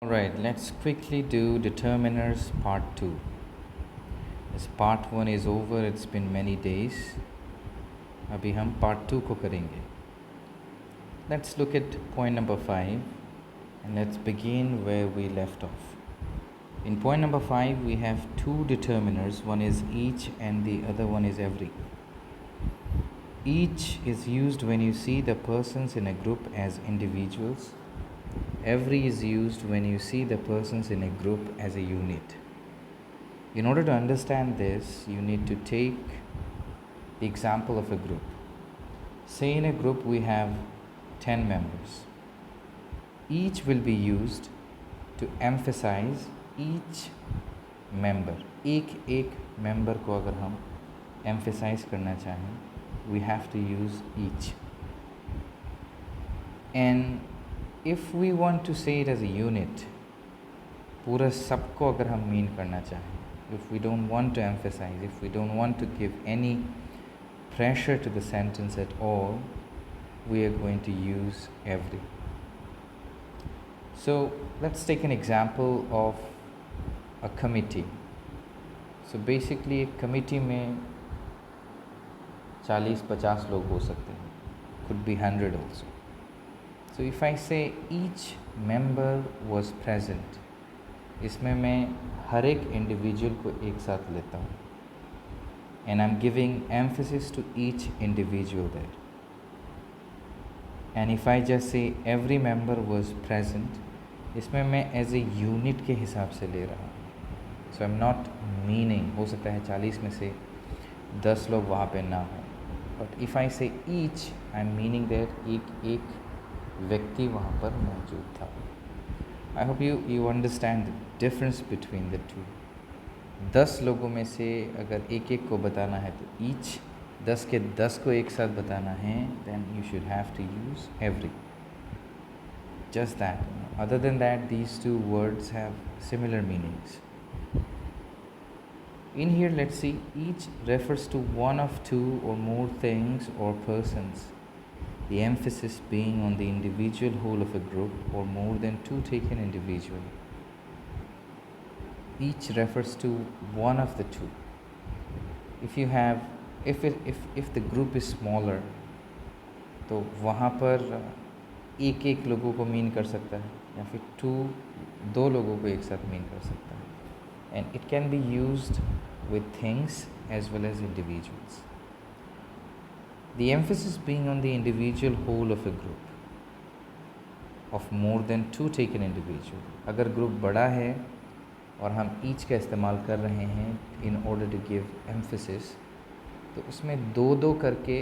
Alright, let's quickly do determiners part 2. As part 1 is over, it's been many days. अभी हम part 2 को करेंगे. Let's look at point number 5 and let's begin where we left off. In point number 5, we have two determiners. One is each and the other one is every. Each is used when you see the persons in a group as individuals. Every is used when you see the persons in a group as a unit. In order to understand this, you need to take the example of a group. Say in a group we have 10 members. Each will be used to emphasize each member. एक member को अगर हम emphasize करना चाहें, we have to use each. And if we want to say it as a unit, पूरा सबको अगर हम mean करना चाहें, if we don't want to emphasize, if we don't want to give any pressure to the sentence at all, we are going to use every. So let's take an example of a committee. So basically एक committee में 40-50 लोग हो सकते हैं, could be 100 also. So if I say each member was present, इसमें मैं हर एक individual को एक साथ लेता हूँ and I'm giving emphasis to each individual there. And if I just say every member was present, इसमें मैं as a unit के हिसाब से ले रहा हूँ. So I'm not meaning, हो सकता है 40 में से 10 लोग वहाँ पे ना हो. But if I say each, I'm meaning that एक व्यक्ति वहाँ पर मौजूद था. I hope you understand the difference between the two. 10 लोगों में से अगर एक को बताना है तो each, 10 के 10 को एक साथ बताना है, then you should have to use every. Just that. Other than that, these two words have similar meanings. In here, let's see, each refers to one of two or more things or persons, the emphasis being on the individual whole of a group or more than two taken individually. Each refers to one of the two. If the group is smaller, तो वहाँ पर एक लोगों को mean कर सकता है या फिर दो लोगों को एक साथ मीन कर सकता है. And it can be used with things as well as individuals. The emphasis being on the individual whole of a group of more than two taken individual. अगर group बड़ा है और हम each का इस्तेमाल कर रहे हैं in order to give emphasis, तो उसमें दो करके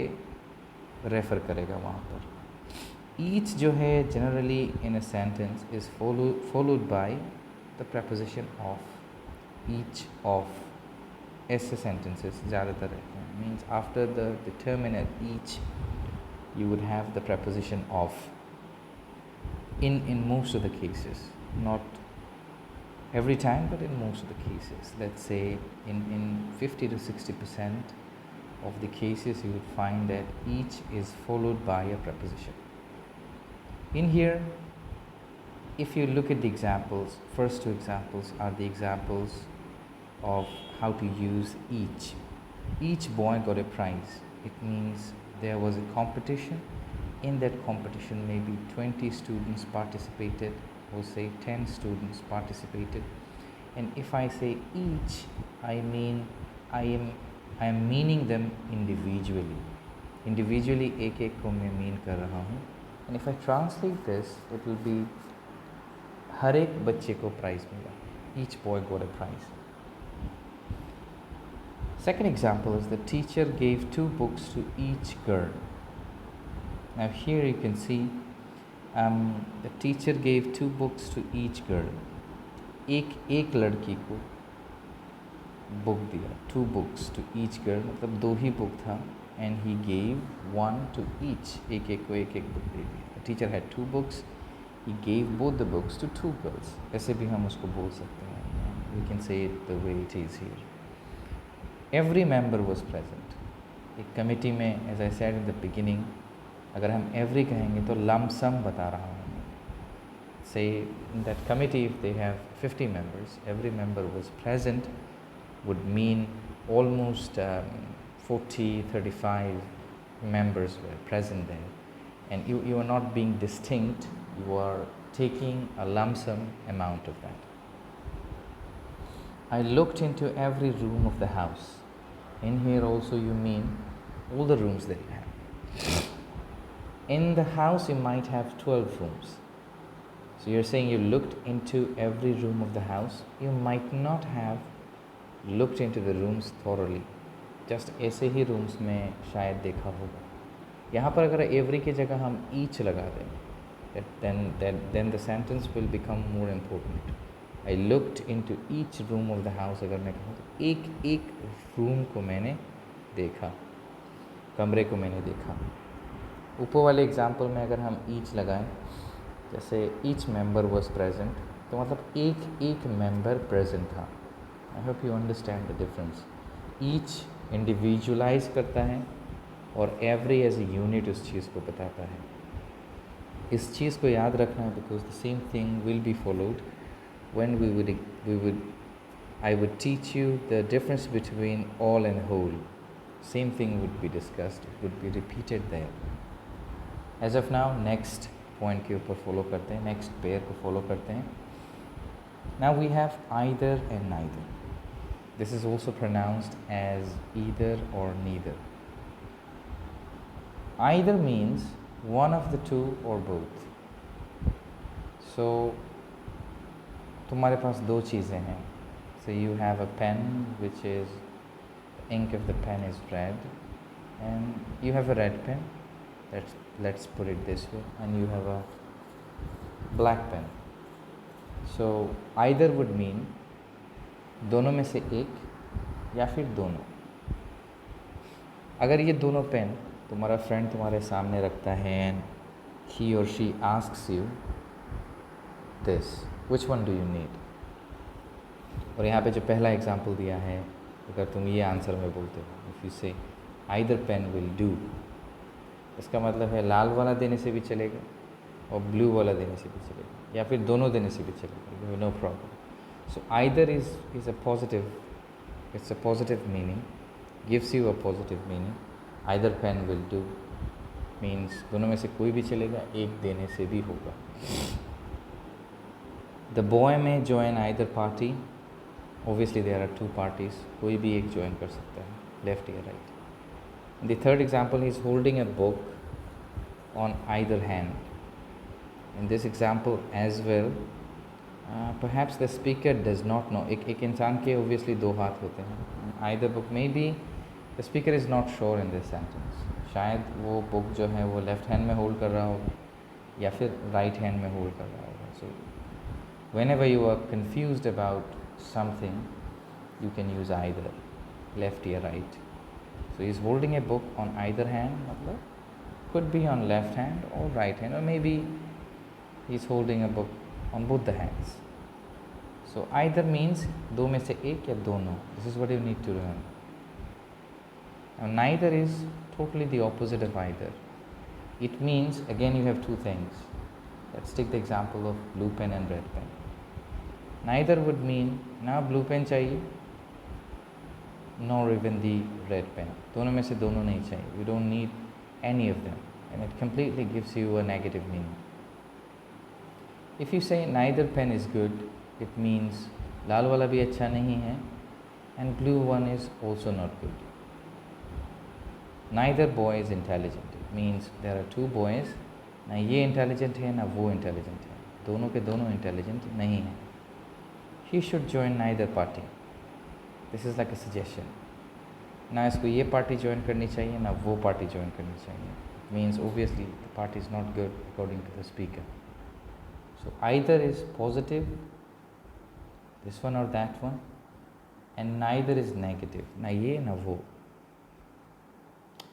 रेफ़र करेगा वहाँ पर. Each जो है generally in a sentence is followed by the preposition of. Each of ऐसे sentences ज़्यादातर रहते हैं. Means after the determiner each, you would have the preposition of. In most of the cases, not every time, but in most of the cases. Let's say in 50 to 60% of the cases, you would find that each is followed by a preposition. In here, if you look at the examples, first two examples are the examples of how to use each. Each boy got a prize. It means there was a competition. In that competition, maybe 20 students participated, or say 10 students participated. And if I say each, I mean I am meaning them individually. Individually, एक को मैं mean कर रहा हूँ. And if I translate this, it will be हर एक बच्चे को prize मिला. Each boy got a prize. Second example is the teacher gave 2 books to each girl. Now here you can see the teacher gave 2 books to each girl. एक लड़की को book दिया, 2 books to each girl, मतलब 2 ही book था, and he gave 1 to each. एक को एक book दे दिया. The teacher had 2 books. He gave both the books to 2 girls. ऐसे भी हम उसको बोल सकते हैं. We can say it the way it is here. Every member was present. एक committee में, as I said in the beginning, अगर हम every कहेंगे तो lump sum बता रहा हूँ. say in that committee, if they have 50 members, every member was present, would mean almost 35 members were present there. And you are not being distinct, you are taking a lump sum amount of that. I looked into every room of the house. In here also you mean all the rooms that you have. In the house you might have 12 rooms. So you're saying you looked into every room of the house. You might not have looked into the rooms thoroughly. Just ऐसे ही rooms में शायद देखा होगा. यहाँ पर अगर every की जगह हम each लगा दें, then the sentence will become more important. I looked into each room of the house. अगर मैं कहूँ तो एक एक रूम को मैंने देखा, कमरे को मैंने देखा. ऊपर वाले एग्जाम्पल में अगर हम each लगाएं, जैसे each member was present, तो मतलब एक एक member present था. I hope you understand the difference. Each individualize करता है और every as a unit उस चीज़ को बताता है. इस चीज़ को याद रखना है because the same thing will be followed when I would teach you the difference between all and whole. Same thing would be discussed, it would be repeated there. As of now, next point के ऊपर follow करते हैं, next pair को follow करते हैं. Now we have either and neither. This is also pronounced as either or neither. Either means one of the two or both. So तुम्हारे पास दो चीज़ें हैं. So you have a pen which is, the ink of the pen is red, and you have a red pen, let's put it this way, and you have a black pen. So either would mean दोनों में से एक या फिर दोनों. अगर ये दोनों पेन तुम्हारा फ्रेंड तुम्हारे सामने रखता है and he or she asks you this, which one do you need? और यहाँ पे जो पहला एग्जाम्पल दिया है, अगर तुम ये आंसर में बोलते हो, if you say either pen will do, इसका मतलब है लाल वाला देने से भी चलेगा और ब्लू वाला देने से भी चलेगा, या फिर दोनों देने से भी चलेगा, no problem. So either is a positive, it's a positive meaning, gives you a positive meaning. Either pen will do means दोनों में से कोई भी चलेगा, एक देने से भी होगा. The boy may join either party. Obviously there are two parties, कोई भी एक join कर सकता है, left या right. The third example, he is holding a book on either hand. In this example as well, perhaps the speaker does not know. एक इंसान के obviously दो हाथ होते हैं. Either book, maybe the speaker is not sure in this sentence. शायद वो book जो है वो left hand में hold कर रहा होगा या फिर right hand में hold कर रहा होगा. So whenever you are confused about something, you can use either, left or right. So he is holding a book on either hand, मतलब could be on left hand or right hand, or maybe he is holding a book on both the hands. So either means दो में से एक या दोनों. This is what you need to remember. Now neither is totally the opposite of either. It means, again you have two things. Let's take the example of blue pen and red pen. Neither would mean ना blue pen चाहिए nor even the red pen. दोनों में से दोनों नहीं चाहिए. You don't need any of them, and it completely gives you a negative meaning. If you say neither pen is good, it means लाल वाला भी अच्छा नहीं है and blue one is also not good. Neither boy is intelligent. It means there are two boys, ना ये intelligent है ना वो intelligent है, दोनों के दोनों intelligent नहीं है. He should join neither party. This is like a suggestion. ना इसको ये party join करनी चाहिए ना वो party join करनी चाहिए. It means obviously the party is not good according to the speaker. So either is positive, this one or that one, and neither is negative, ना ये ना वो.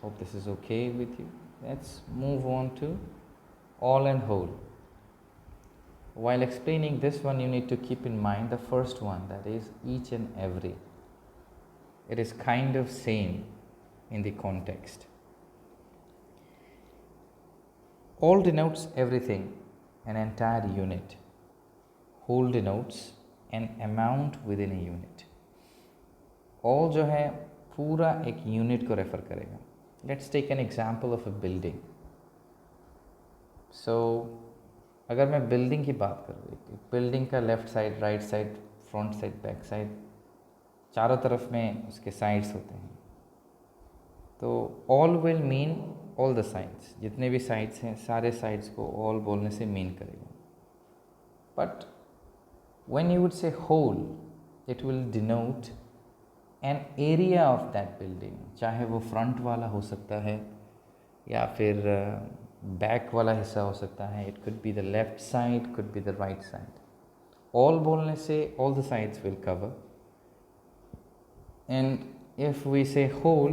Hope this is okay with you. Let's move on to all and whole. While explaining this one, you need to keep in mind the first one, that is each and every. It is kind of same in the context. All denotes everything, an entire unit. whole denotes an amount within a unit. all जो है पूरा एक unit को refer करेगा. Let's take an example of a building. So अगर मैं building की बात करूँ, बिल्डिंग का left side, right side, front side, back side, चारों तरफ में उसके साइड्स होते हैं. तो all will mean all the sides. जितने भी साइड्स हैं सारे साइड्स को ऑल बोलने से मीन करेगा. But when you would say whole, it will denote an area of that building. चाहे वो फ्रंट वाला हो सकता है या फिर बैक वाला हिस्सा हो सकता है. It could be the left side, could be the right side. All बोलने से all the sides will cover. And if we say whole,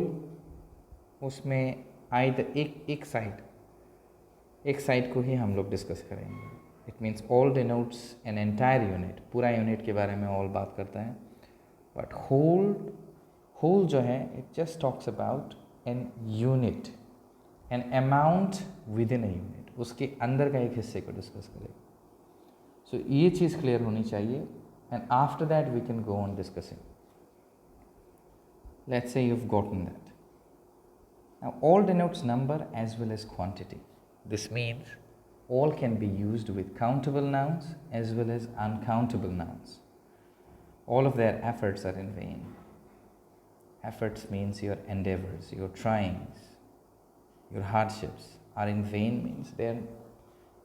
उसमें आइदर एक साइड को ही हम लोग डिस्कस करेंगे. It means all denotes an entire unit. पूरा यूनिट के बारे में ऑल बात करता है. बट होल जो है, it just talks about an unit, an amount with in a unit. उसके अंदर का एक हिस्से को डिस्कस करेगा. सो ये चीज़ क्लियर होनी चाहिए. And after that we can go on discussing. Let's say you've gotten that. Now all denotes number as well as quantity. This means all can be used with countable nouns as well as uncountable nouns. All of their efforts are in vain. Efforts means your endeavors, your tryings, your hardships are in vain, means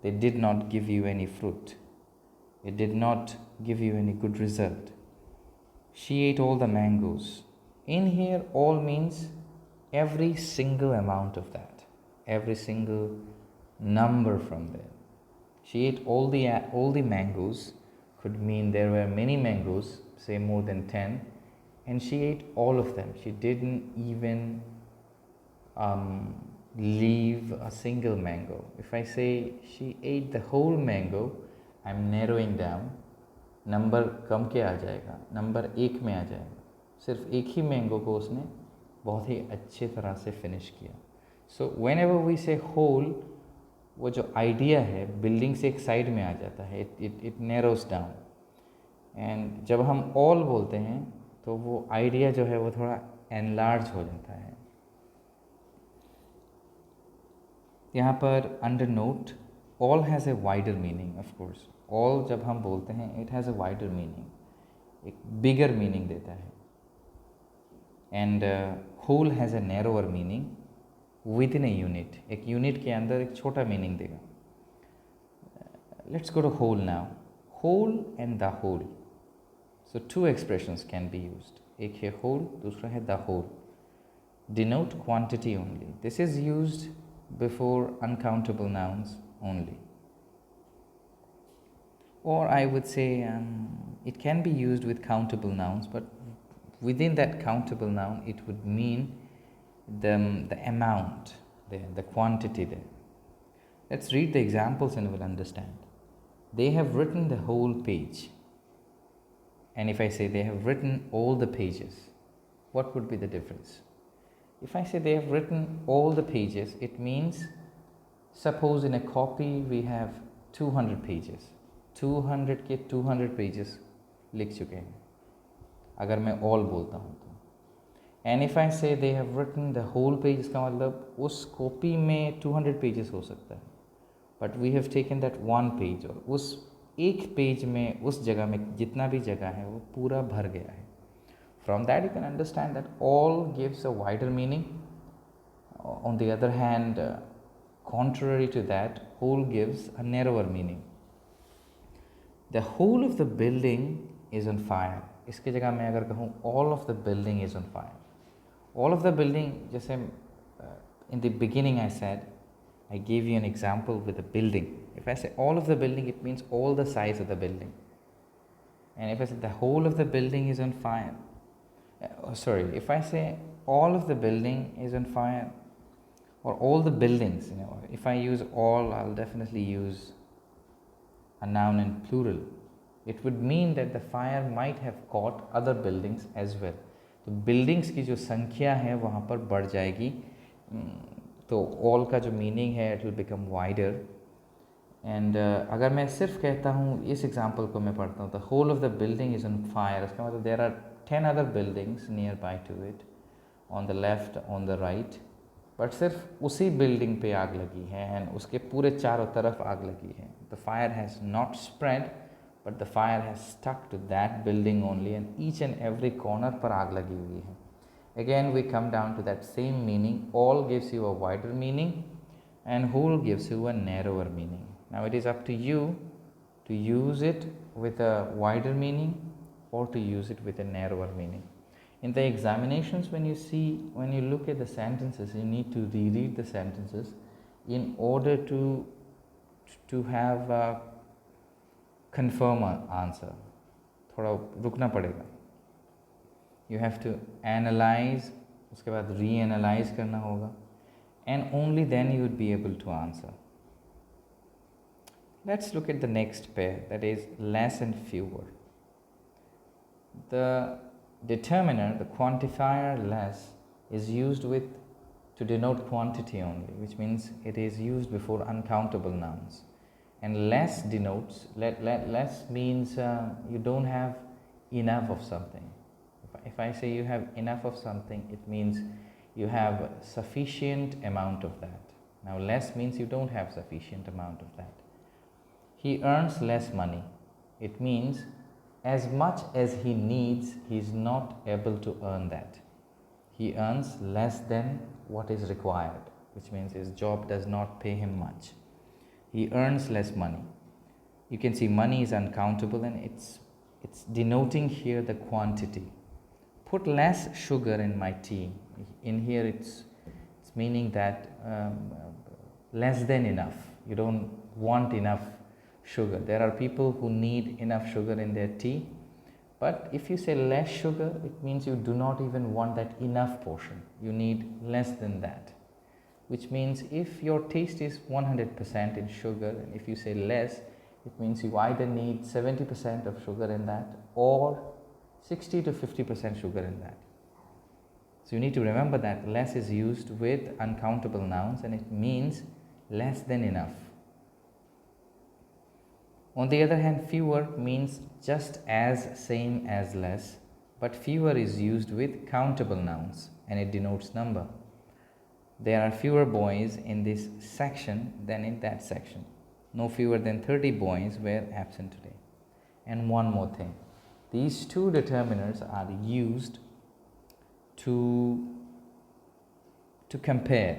they did not give you any fruit. It did not give you any good result. She ate all the mangoes. In here, all means every single amount of that, every single number from there. She ate all the mangoes could mean there were many mangoes, say more than 10, and she ate all of them. She didn't even leave a single mango. If I say she ate the whole mango, I'm narrowing down. Number कम के आ जाएगा, number 1 में आ जाएगा. सिर्फ एक ही mango को उसने बहुत ही अच्छे तरह से फिनिश किया. So when ever we say whole, वो जो आइडिया है बिल्डिंग से एक साइड में आ जाता है. It narrows down. एंड जब हम ऑल बोलते हैं तो वो आइडिया जो है वो थोड़ा एनलार्ज हो जाता है. यहाँ पर under note, all has a wider meaning. Of course all जब हम बोलते हैं, it has a wider meaning, एक बिगर मीनिंग देता है. And whole has a narrower meaning within a unit. एक यूनिट के अंदर एक छोटा मीनिंग देगा. Let's go to whole now. Whole and the whole. So 2 expressions can be used. एक है होल, दूसरा है the whole. Denote quantity only. This is used before uncountable nouns only. Or I would say it can be used with countable nouns, but within that countable noun, it would mean the amount there, the quantity there. Let's read the examples and we'll understand. They have written the whole page. And if I say they have written all the pages, what would be the difference? If I say they have written all the pages, it means, suppose in a copy we have 200 pages. 200 के 200 pages लिख चुके हैं अगर मैं all बोलता हूँ तो. And if I say they have written the whole page, इसका मतलब उस कॉपी में 200 पेजेस हो सकता है, but we have taken that one page. और उस एक पेज में, उस जगह में जितना भी जगह है वो पूरा भर गया है. From that you can understand that all gives a wider meaning. On the other hand, contrary to that, whole gives a narrower meaning. The whole of the building is on fire. इसके जगह मैं अगर कहूँ all of the building is on fire. All of the building, जैसे in the beginning I said, I gave you an example with a building. If I say all of the building, it means all the size of the building. And if I say the whole of the building is on fire, if I say all of the building is on fire, or all the buildings, if I use all, I'll definitely use a noun in plural. It would mean that the fire might have caught other buildings as well. तो buildings की जो संख्या है वहाँ पर बढ़ जाएगी. तो all का जो meaning है, it will become wider. And अगर मैं सिर्फ कहता हूँ, इस एग्जांपल को मैं पढ़ता हूँ, the whole of the building is on fire, उसका मतलब there are 10 other buildings nearby to it, on the left, on the right, but सिर्फ उसी बिल्डिंग पे आग लगी है एंड उसके पूरे चारों तरफ आग लगी है. The fire has not spread but the fire has stuck to that building only, and each and every corner पर आग लगी हुई है. Again we come down to that same meaning. All gives you a wider meaning and whole gives you a narrower meaning. Now it is up to you to use it with a wider meaning or to use it with a narrower meaning. In the examinations, when you look at the sentences, you need to reread the sentences in order to have a confirm answer. थोड़ा रुकना पड़ेगा. You have to analyze, उसके बाद re-analyze करना होगा, and only then you would be able to answer. Let's look at the next pair, that is less and fewer. The determiner, the quantifier less, is used to denote quantity only, which means it is used before uncountable nouns. And less denotes, less means you don't have enough of something. If I say you have enough of something, it means you have sufficient amount of that. Now less means you don't have sufficient amount of that. He earns less money. It means as much as he needs, he is not able to earn that. He earns less than what is required, which means his job does not pay him much. He earns less money. You can see money is uncountable, and it's denoting here the quantity. Put less sugar in my tea. In here it's meaning that less than enough. You don't want enough sugar. There are people who need enough sugar in their tea, but if you say less sugar, it means you do not even want that enough portion. You need less than that, which means if your taste is 100% in sugar, and if you say less, it means you either need 70% of sugar in that or 60 to 50% sugar in that. So you need to remember that less is used with uncountable nouns, and it means less than enough. On the other hand, fewer means just as same as less, but fewer is used with countable nouns and it denotes number. There are fewer boys in this section than in that section. No fewer than 30 boys were absent today. And one more thing. These two determiners are used to compare.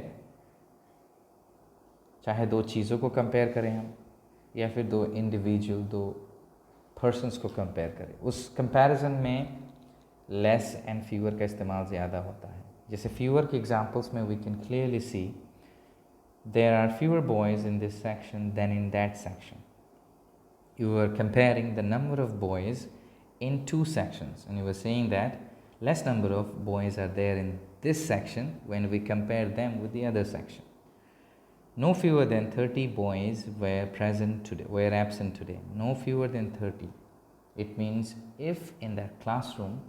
चाहे दो चीज़ों को compare करें हम, या फिर दो individual, दो पर्सन्स को कंपेयर करें. उस कंपैरिजन में लेस एंड फीवर का इस्तेमाल ज़्यादा होता है. जैसे फीवर के एग्जांपल्स में we can clearly see there are fewer boys in this section than in that section. You are comparing the number of boys in two sections, and you were saying that less number of boys are there in this section when we compare them with the other section. No fewer than 30 boys were absent today. No fewer than 30. It means if in that classroom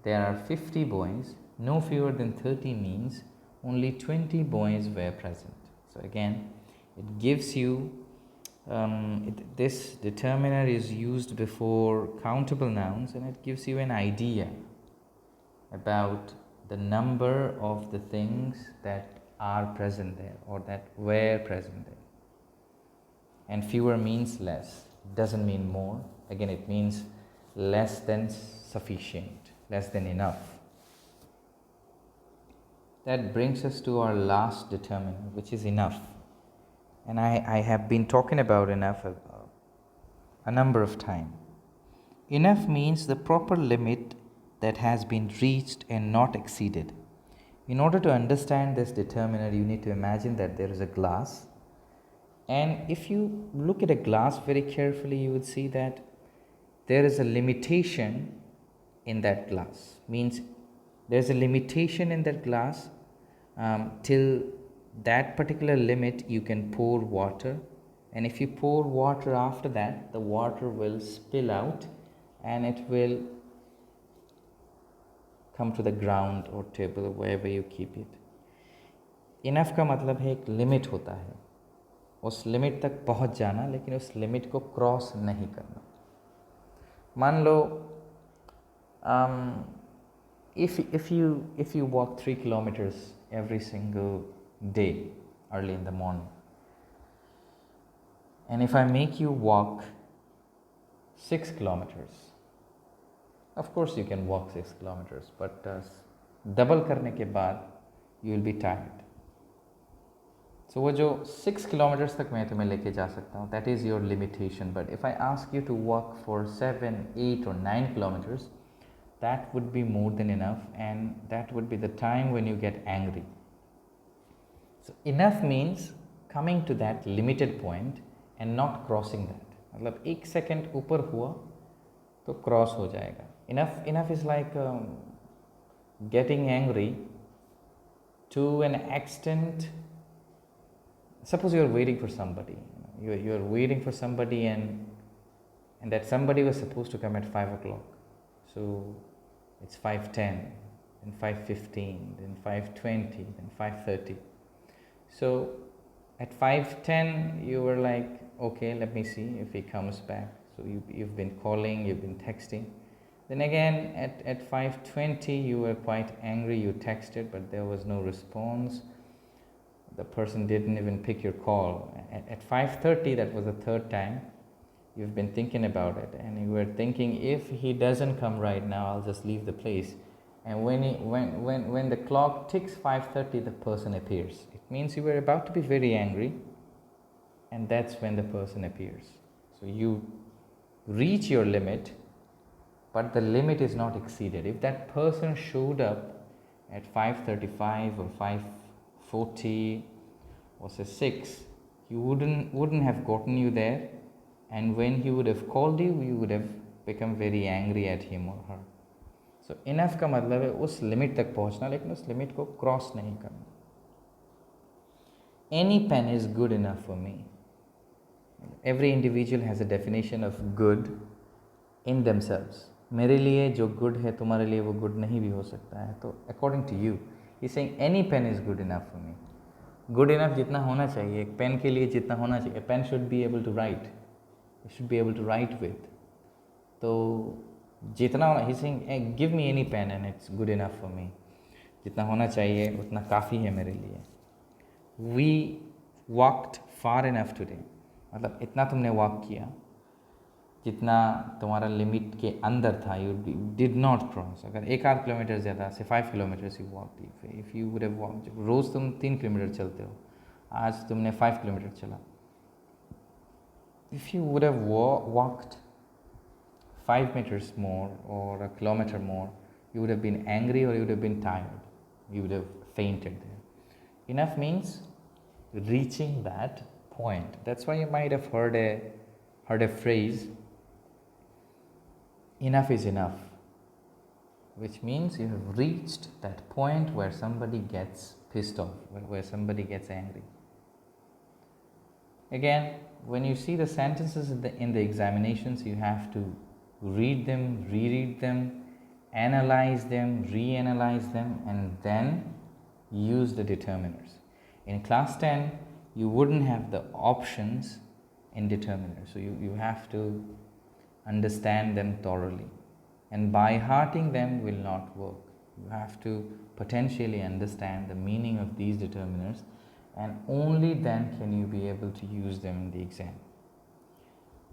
there are 50 boys, no fewer than 30 means only 20 boys were present. So again, it gives you this determiner is used before countable nouns, and it gives you an idea about the number of the things that are present there or that were present there. And fewer means less, doesn't mean more. Again, it means less than sufficient, less than enough. That brings us to our last determiner, which is enough. And I have been talking about enough a number of times. Enough means the proper limit that has been reached and not exceeded. In order to understand this determiner, you need to imagine that there is a glass. And if you look at a glass very carefully, you would see that there is a limitation in that glass. Means there is a limitation in that glass till that particular limit you can pour water, and if you pour water after that, the water will spill out and it will come to the ground or table or wherever you keep it. Enough का मतलब है एक limit होता है. उस limit तक पहुंच जाना, लेकिन उस लिमिट को क्रॉस नहीं करना। मान लो if you walk 3 kilometers every single day early in the morning, and if I make you walk 6 kilometers, of course you can walk 6 kilometers, but double करने के बाद you will be tired. So वो जो 6 kilometers तक मैं तुम्हें लेके जा सकता हूँ, that is your limitation. But if I ask you to walk for 7, 8 or 9 kilometers, that would be more than enough, and that would be the time when you get angry. So enough means coming to that limited point and not crossing that. मतलब 1 second ऊपर हुआ तो cross हो जाएगा. Enough is like getting angry to an extent. Suppose you are waiting for somebody. You are waiting for somebody, and that somebody was supposed to come at 5 o'clock. So it's 5:10, then 5:15, then 5:20, then 5:30. So at 5:10 you were like, okay, let me see if he comes back. So you've been calling, you've been texting. Then again at 5:20 you were quite angry, you texted but there was no response. The person didn't even pick your call. At 5:30, that was the third time, you've been thinking about it, and you were thinking, if he doesn't come right now, I'll just leave the place. And when the clock ticks 5:30, the person appears. It means you were about to be very angry, and that's when the person appears. So you reach your limit, but the limit is not exceeded. If that person showed up at 5:35 or 5:40 or say 6, he wouldn't have gotten you there, and when he would have called you, you would have become very angry at him or her. So enough का मतलब है उस limit तक पहुंचना, लेकिन उस limit को cross नहीं करना. Any pen is good enough for me. Every individual has a definition of good in themselves. मेरे लिए जो good है तुम्हारे लिए वो good नहीं भी हो सकता है. तो according to you, he's saying any pen is good enough for me. Good enough जितना होना चाहिए, एक पेन के लिए जितना होना चाहिए. Pen should be able to write. It should be able to write with. तो जितना होना, he's saying hey, give me any pen and it's good enough for me. जितना होना चाहिए उतना काफ़ी है मेरे लिए. We walked far enough today. मतलब इतना तुमने वॉक किया जितना तुम्हारा लिमिट के अंदर था. You did not cross. अगर 1-8 किलोमीटर ज़्यादा से 5 kilometres you walk. If you would have walk, रोज़ तुम 3 किलोमीटर चलते हो, आज तुमने 5 किलोमीटर चला. If you would have walked 5 meters more or a kilometer more, you would have been angry or you would have been tired. You would have fainted there. Enough means reaching that point. That's why you might have heard a phrase, enough is enough, which means you have reached that point where somebody gets pissed off, where somebody gets angry. Again, when you see the sentences in the examinations, you have to read them, reread them, analyze them, reanalyze them, and then use the determiners. In class 10, you wouldn't have the options in determiners, so you have to understand them thoroughly, and by hearting them will not work. You have to potentially understand the meaning of these determiners, and only then can you be able to use them in the exam.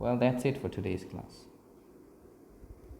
Well, that's it for today's class.